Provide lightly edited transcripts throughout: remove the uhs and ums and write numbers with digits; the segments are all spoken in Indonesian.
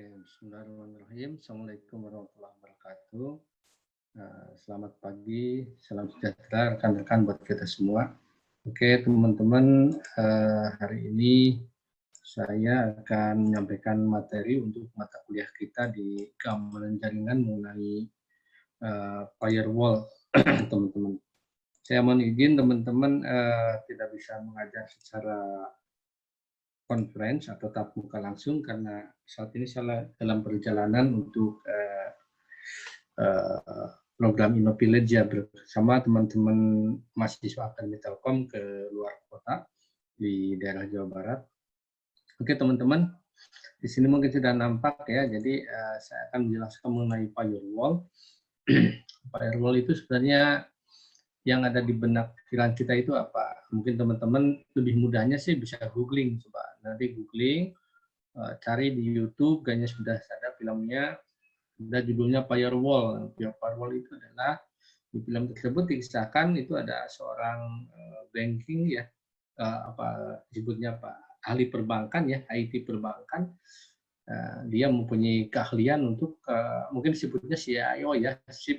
Oke, bismillahirrahmanirrahim. Assalamualaikum warahmatullahi wabarakatuh. Selamat pagi, salam sejahtera rekan-rekan buat kita semua. Oke, teman-teman, hari ini saya akan menyampaikan materi untuk mata kuliah kita di keamanan jaringan mengenai firewall, teman-teman. Saya mohon izin teman-teman tidak bisa mengajar secara conference atau tatap muka langsung karena saat ini saya dalam perjalanan untuk program InnoVillage ya bersama teman-teman mahasiswa Akademi Telkom ke luar kota di daerah Jawa Barat. Oke teman-teman, di sini mungkin sudah nampak ya, jadi saya akan menjelaskan mengenai firewall. Firewall itu sebenarnya yang ada di benak pikiran kita itu apa? Mungkin teman-teman lebih mudahnya sih bisa googling, coba nanti googling, cari di YouTube, kayaknya sudah ada filmnya, ada judulnya Firewall. Firewall itu adalah di film tersebut dikisahkan itu ada seorang banking ya, apa disebutnya Pak ahli perbankan ya, IT perbankan. Dia mempunyai keahlian untuk mungkin disebutnya CIO ya, Chief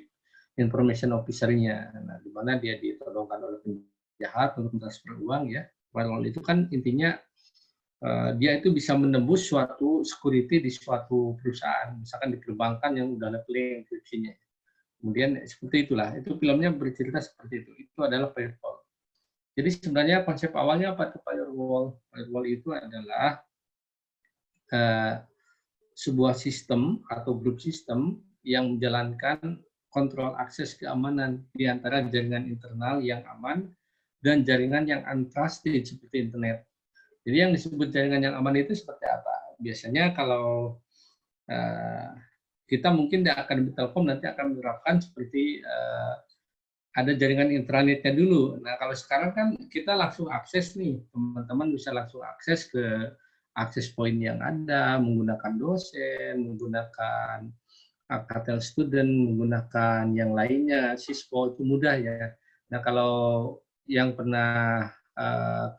Information Officer-nya, nah, di mana dia ditodongkan oleh penjahat untuk transfer uang ya. Firewall itu kan intinya dia itu bisa menembus suatu security di suatu perusahaan, misalkan di perbankan yang udah leveling enkripsinya. Kemudian seperti itulah, itu filmnya bercerita seperti itu. Itu adalah firewall. Jadi sebenarnya konsep awalnya apa itu firewall? Firewall itu adalah sebuah sistem atau grup sistem yang menjalankan kontrol akses keamanan di antara jaringan internal yang aman dan jaringan yang untrusted seperti internet. Jadi yang disebut jaringan yang aman itu seperti apa? Biasanya kalau kita mungkin di Akademi Telkom nanti akan menerapkan seperti ada jaringan intranetnya dulu. Nah kalau sekarang kan kita langsung akses nih, teman-teman bisa langsung akses ke akses point yang ada, menggunakan dosen, menggunakan Alcatel Student, menggunakan yang lainnya, Cisco itu mudah ya. Nah kalau yang pernah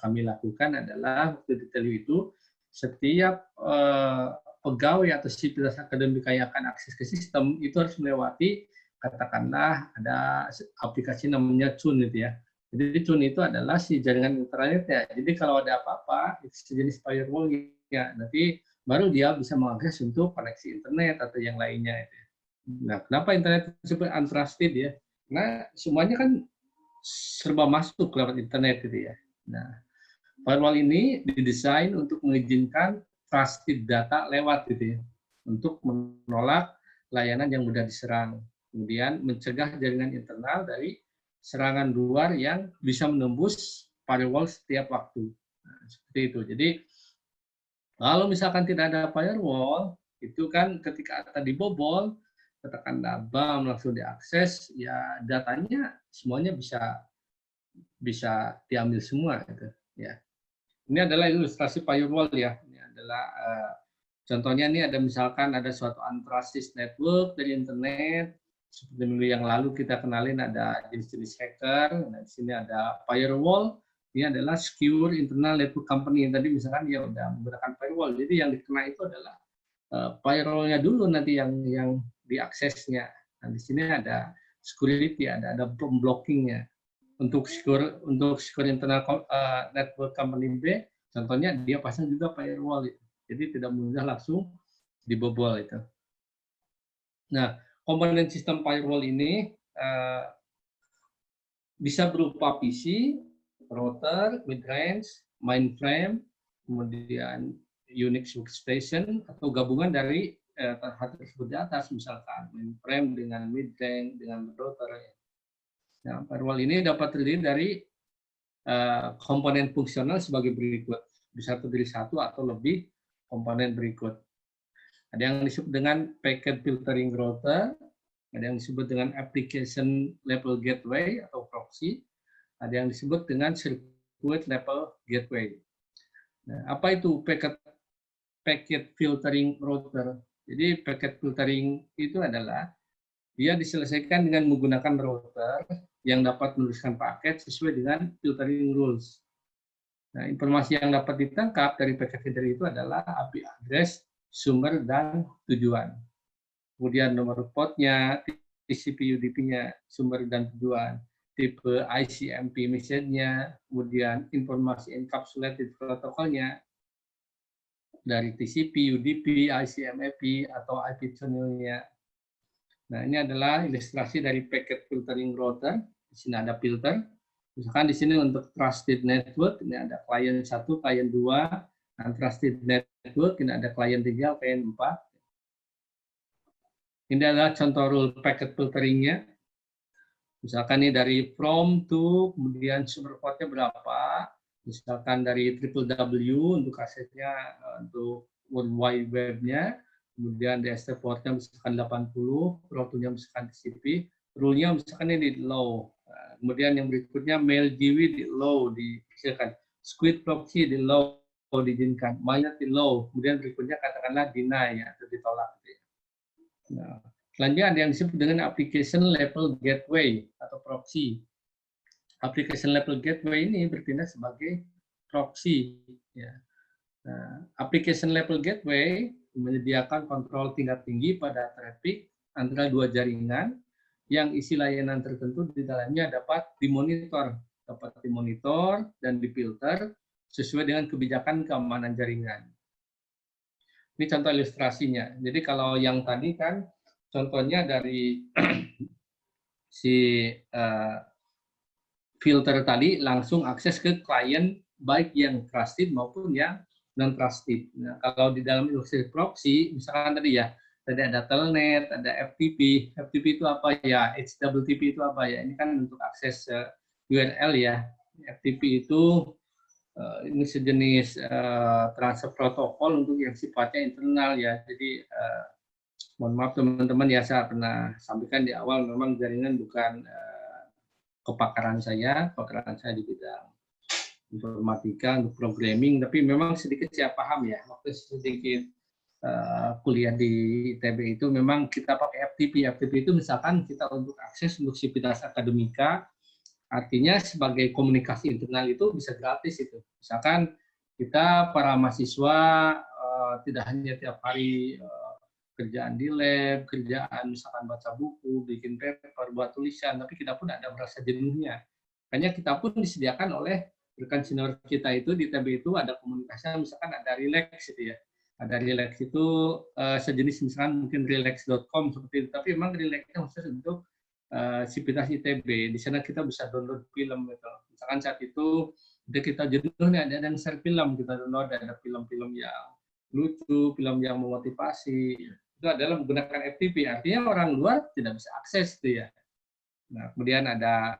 kami lakukan adalah waktu di Telu itu setiap pegawai atau sivitas akademik yang akan akses ke sistem itu harus melewati katakanlah ada aplikasi namanya Cun gitu ya. Jadi Cun itu adalah si jaringan internet ya. Jadi kalau ada apa-apa sejenis firewall ya nanti baru dia bisa mengakses untuk koneksi internet atau yang lainnya. Nah, kenapa internet disebut untrusted ya? Karena semuanya kan serba masuk lewat internet gitu ya. Nah, firewall ini didesain untuk mengizinkan trusted data lewat gitu ya, untuk menolak layanan yang mudah diserang. Kemudian mencegah jaringan internal dari serangan luar yang bisa menembus firewall setiap waktu. Nah, seperti itu. Jadi kalau misalkan tidak ada firewall, itu kan ketika tadi bobol, katakanlah BAM langsung diakses, ya datanya semuanya bisa diambil semua gitu ya. Ini adalah ilustrasi firewall ya. Ini adalah contohnya ini ada misalkan ada suatu untrusted network dari internet. Seperti minggu yang lalu kita kenalin ada jenis-jenis hacker. Nah, di sini ada firewall. Ini adalah secure internal network company yang tadi misalkan dia udah menggunakan firewall. Jadi yang dikena itu adalah firewall-nya dulu nanti yang diaksesnya. Nah, di sini ada security, ada blocking-nya. Untuk secure internal network company B, contohnya dia pasang juga firewall itu. Jadi tidak mudah langsung dibobol itu. Nah, komponen sistem firewall ini bisa berupa PC, router, midrange, mainframe, kemudian Unix workstation atau gabungan dari hal tersebut di atas, misalkan mainframe dengan midrange dengan router. Nah, firewall ini dapat terdiri dari komponen fungsional sebagai berikut. Bisa terdiri satu atau lebih komponen berikut. Ada yang disebut dengan packet filtering router, ada yang disebut dengan application level gateway atau proxy, ada yang disebut dengan circuit level gateway. Nah, apa itu packet filtering router? Jadi packet filtering itu adalah dia diselesaikan dengan menggunakan router yang dapat menuliskan paket sesuai dengan filtering rules. Nah, informasi yang dapat ditangkap dari packet filtering itu adalah IP address, sumber dan tujuan. Kemudian nomor portnya, TCP UDP-nya, sumber dan tujuan, tipe ICMP message-nya, kemudian informasi encapsulated protokolnya dari TCP, UDP, ICMP, atau IP tunnel-nya. Nah, ini adalah ilustrasi dari packet filtering router. Di sini ada filter. Misalkan di sini untuk trusted network, ini ada klien 1, klien 2, dan trusted network, ini ada klien 3, klien 4. Ini adalah contoh rule packet filteringnya. Misalkan ini dari from to, kemudian sumber portnya berapa, misalkan dari www untuk aksesnya untuk World Wide Web-nya, kemudian DST portnya misalkan 80, route-nya misalkan TCP, rule-nya misalkan ini di low. Kemudian yang berikutnya mail GW di low, misalkan squid proxy di low, diizinkan, mainnet di low, kemudian berikutnya katakanlah deny atau ditolak. Nah, selanjutnya ada yang disebut dengan application level gateway atau proxy. Application level gateway ini bertindak sebagai proxy. Ya. Nah, application level gateway menyediakan kontrol tingkat tinggi pada traffic antara dua jaringan yang isi layanan tertentu di dalamnya dapat dimonitor dan difilter sesuai dengan kebijakan keamanan jaringan. Ini contoh ilustrasinya. Jadi kalau yang tadi kan contohnya dari si filter tadi langsung akses ke klien baik yang trusted maupun yang non-trusted. Nah, kalau di dalam ilustrasi proxy, misalkan tadi ya, tadi ada telnet, ada FTP. FTP itu apa ya? HTTP itu apa ya? Ini kan untuk akses URL ya. FTP itu ini sejenis transfer protokol untuk yang sifatnya internal ya. Jadi mohon maaf teman-teman ya, saya pernah sampaikan di awal memang jaringan bukan kepakaran saya di bidang informatika untuk programming, tapi memang sedikit saya paham ya. Waktu sedikit kuliah di ITB itu memang kita pakai FTP. FTP itu misalkan kita untuk akses untuk sivitas akademika, artinya sebagai komunikasi internal itu bisa gratis itu. Misalkan kita para mahasiswa tidak hanya tiap hari kerjaan di lab, kerjaan misalkan baca buku, bikin paper, buat tulisan, tapi kita pun ada merasa jenuhnya. Makanya kita pun disediakan oleh rekan senior kita itu di ITB itu ada komunikasi, misalkan ada relax gitu ya. Ada relax itu sejenis misalkan mungkin relax.com seperti itu, tapi memang relaxnya khusus untuk sivitas ITB. Di sana kita bisa download film gitu. Misalkan saat itu kita jenuh nih, ada yang share film, kita download, ada film-film yang lucu, film yang memotivasi. Itu adalah menggunakan FTP. Artinya orang luar tidak bisa akses itu ya. Nah, kemudian ada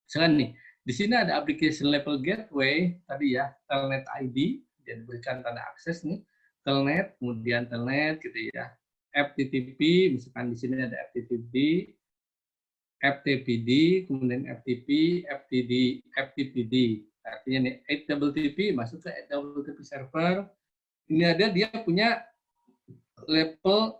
misalkan nih, di sini ada application level gateway tadi ya, telnet ID, dia diberikan tanda akses nih, telnet, kemudian telnet gitu ya. FTP, misalkan di sini ada FTP, FTPD, kemudian FTP, FTD, FTPD. Artinya nih 8TTP masuk ke 8TTP server. Ini ada dia punya level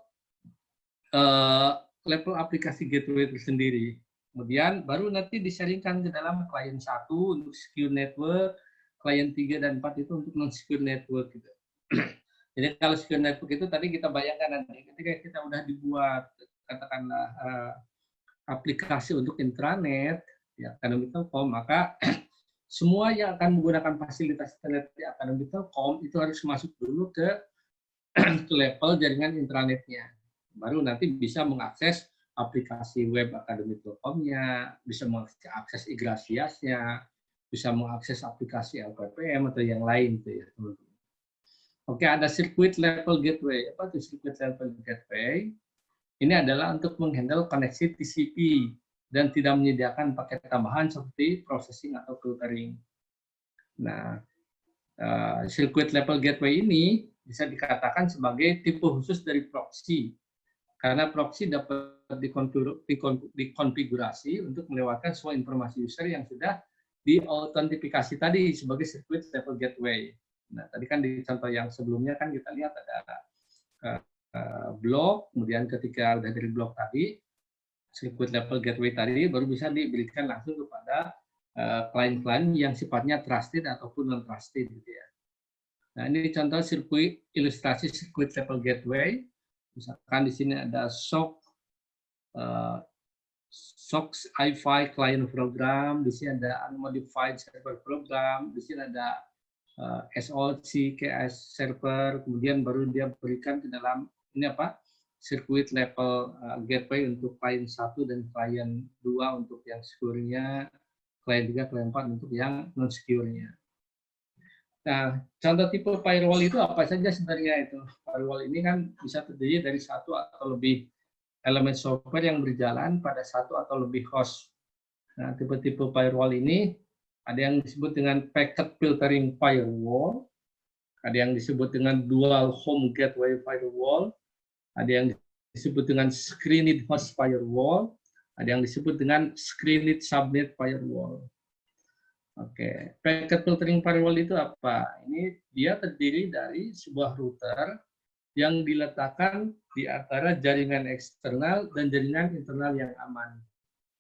level aplikasi gateway tersendiri. Kemudian baru nanti disaringkan ke dalam klien 1 untuk secure network, klien 3 dan 4 itu untuk non-secure network gitu. Jadi kalau secure network itu tadi kita bayangkan nanti ketika kita udah dibuat katakanlah aplikasi untuk intranet ya Akademi Telkom, maka semua yang akan menggunakan fasilitas internet di Akademi Telkom itu harus masuk dulu ke level jaringan intranetnya. Baru nanti bisa mengakses aplikasi web Akademi Telkomnya, bisa mengakses Igrasiasnya, bisa mengakses aplikasi LPPM atau yang lain tuh ya teman-teman. Oke, ada circuit level gateway. Apa itu circuit level gateway? Ini adalah untuk menghandle koneksi TCP dan tidak menyediakan paket tambahan seperti processing atau filtering. Nah, circuit level gateway ini bisa dikatakan sebagai tipe khusus dari proxy. Karena proxy dapat dikonfigurasi untuk melewatkan semua informasi user yang sudah diautentifikasi tadi sebagai circuit level gateway. Nah, tadi kan di contoh yang sebelumnya kan kita lihat ada blok, kemudian ketika udah dari blok tadi, circuit level gateway tadi baru bisa diberikan langsung kepada klien-klien yang sifatnya trusted ataupun non-trusted gitu ya. Nah, ini contoh sirkuit, ilustrasi sirkuit level gateway. Misalkan di sini ada SOX i5 client program, di sini ada unmodified server program, di sini ada SOC KS server, kemudian baru dia berikan ke dalam ini apa? Sirkuit level gateway untuk client 1 dan client 2 untuk yang secure-nya, client 3, client 4 untuk yang non-secure-nya. Nah, contoh tipe firewall itu apa saja sebenarnya itu? Firewall ini kan bisa terdiri dari satu atau lebih elemen software yang berjalan pada satu atau lebih host. Nah, tipe-tipe firewall ini ada yang disebut dengan packet filtering firewall, ada yang disebut dengan dual home gateway firewall, ada yang disebut dengan screened host firewall, ada yang disebut dengan screened subnet firewall. Oke, packet filtering firewall itu apa? Ini dia terdiri dari sebuah router yang diletakkan di antara jaringan eksternal dan jaringan internal yang aman.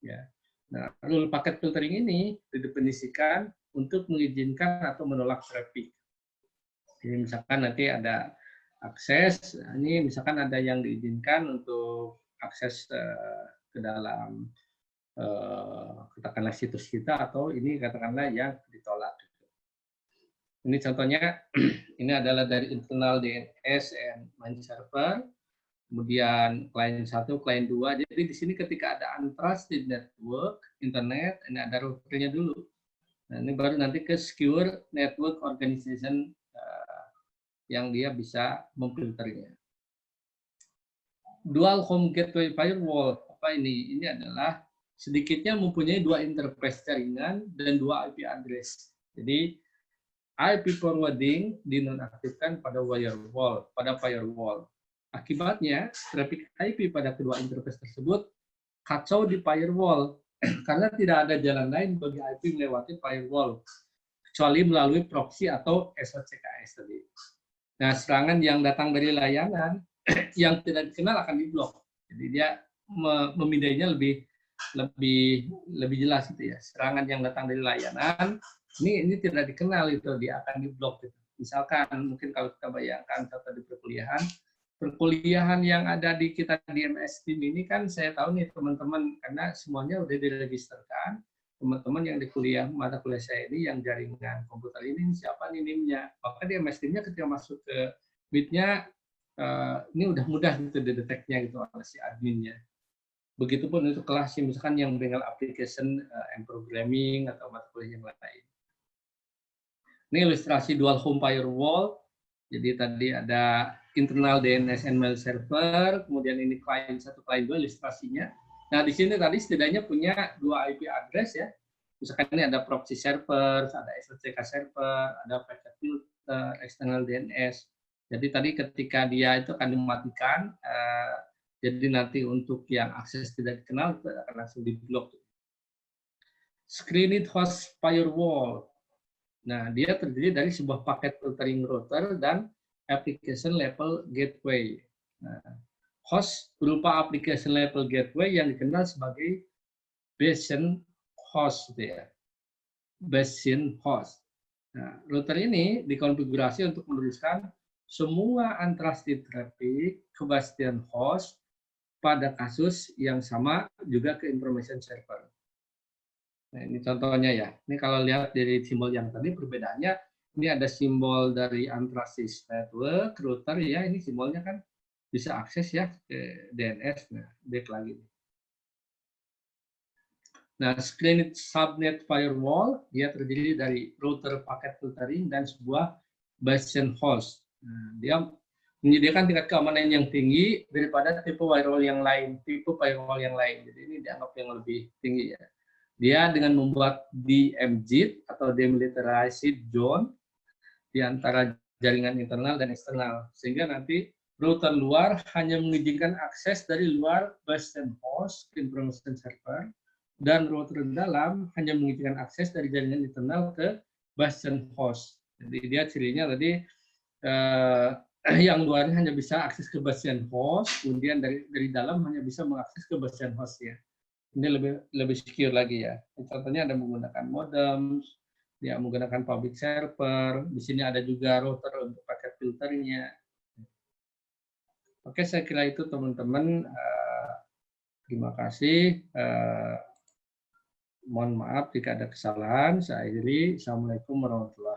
Ya. Nah, rule packet filtering ini didefinisikan untuk mengizinkan atau menolak traffic. Jadi misalkan nanti ada akses, ini misalkan ada yang diizinkan untuk akses ke dalam katakanlah situs kita, atau ini katakanlah yang ditolak. Ini contohnya, ini adalah dari internal DNS and main server, kemudian client 1, client 2. Jadi di sini ketika ada untrusted network, internet, ini ada routernya dulu. Nah, ini baru nanti ke secure network organization yang dia bisa memfilternya. Dual home gateway firewall, apa ini? Ini adalah sedikitnya mempunyai dua interface jaringan dan dua IP address. Jadi IP forwarding dinonaktifkan pada firewall. Akibatnya, traffic IP pada kedua interface tersebut kacau di firewall karena tidak ada jalan lain bagi IP melewati firewall kecuali melalui proxy atau SOCKS tadi. Nah, serangan yang datang dari layanan yang tidak dikenal akan diblok. Jadi dia memindainya lebih jelas itu ya. Serangan yang datang dari layanan ini tidak dikenal, itu dia akan diblok gitu. Misalkan mungkin kalau kita bayangkan contoh di perkuliahan yang ada di kita di MS Team ini kan, saya tahu nih teman-teman, karena semuanya udah diregisterkan, teman-teman yang di mata kuliah saya ini yang jaringan komputer ini siapa nih NIM-nya. Maka di MS Team-nya ketika masuk ke Meet-nya ini udah mudah gitu dideteknya gitu oleh si adminnya. Begitupun untuk kelas misalkan yang dengan application and programming atau mata kuliah yang lain. Ini ilustrasi dual home firewall. Jadi tadi ada internal DNS and mail server, kemudian ini client 1, client 2 ilustrasinya. Nah, di sini tadi setidaknya punya dua IP address ya. Misalkan ini ada proxy server, ada SOCK server, ada packet filter, external DNS. Jadi tadi ketika dia itu akan dimatikan, jadi nanti untuk yang akses tidak dikenal itu akan langsung diblok. Screened host firewall. Nah, dia terdiri dari sebuah paket filtering router dan application level gateway. Nah, host berupa application level gateway yang dikenal sebagai basin host, ya. Basin host. Nah, router ini dikonfigurasi untuk meneruskan semua untrusted traffic ke basin host pada kasus yang sama juga ke information server. Nah, ini contohnya ya. Ini kalau lihat dari simbol yang tadi perbedaannya, ini ada simbol dari untrusted network, router ya, ini simbolnya kan bisa akses ya ke DNS. Nah, back lagi. Nah, screened subnet firewall, dia terdiri dari router packet filtering dan sebuah basin host. Nah, dia menyediakan tingkat keamanan yang tinggi daripada tipe firewall yang lain. Jadi ini dianggap yang lebih tinggi ya. Dia dengan membuat DMZ atau demilitarized zone di antara jaringan internal dan eksternal, sehingga nanti router luar hanya mengizinkan akses dari luar basin host ke information server, dan router dalam hanya mengizinkan akses dari jaringan internal ke basin host. Jadi dia cirinya tadi yang luarnya hanya bisa akses ke basin host, kemudian dari dalam hanya bisa mengakses ke basin host ya. Ini lebih secure lagi ya. Contohnya ada menggunakan modem, ya menggunakan public server. Di sini ada juga router untuk paket filternya. Oke, saya kira itu teman-teman. Terima kasih. Mohon maaf jika ada kesalahan. Saya akhiri. Assalamualaikum warahmatullahi wabarakatuh.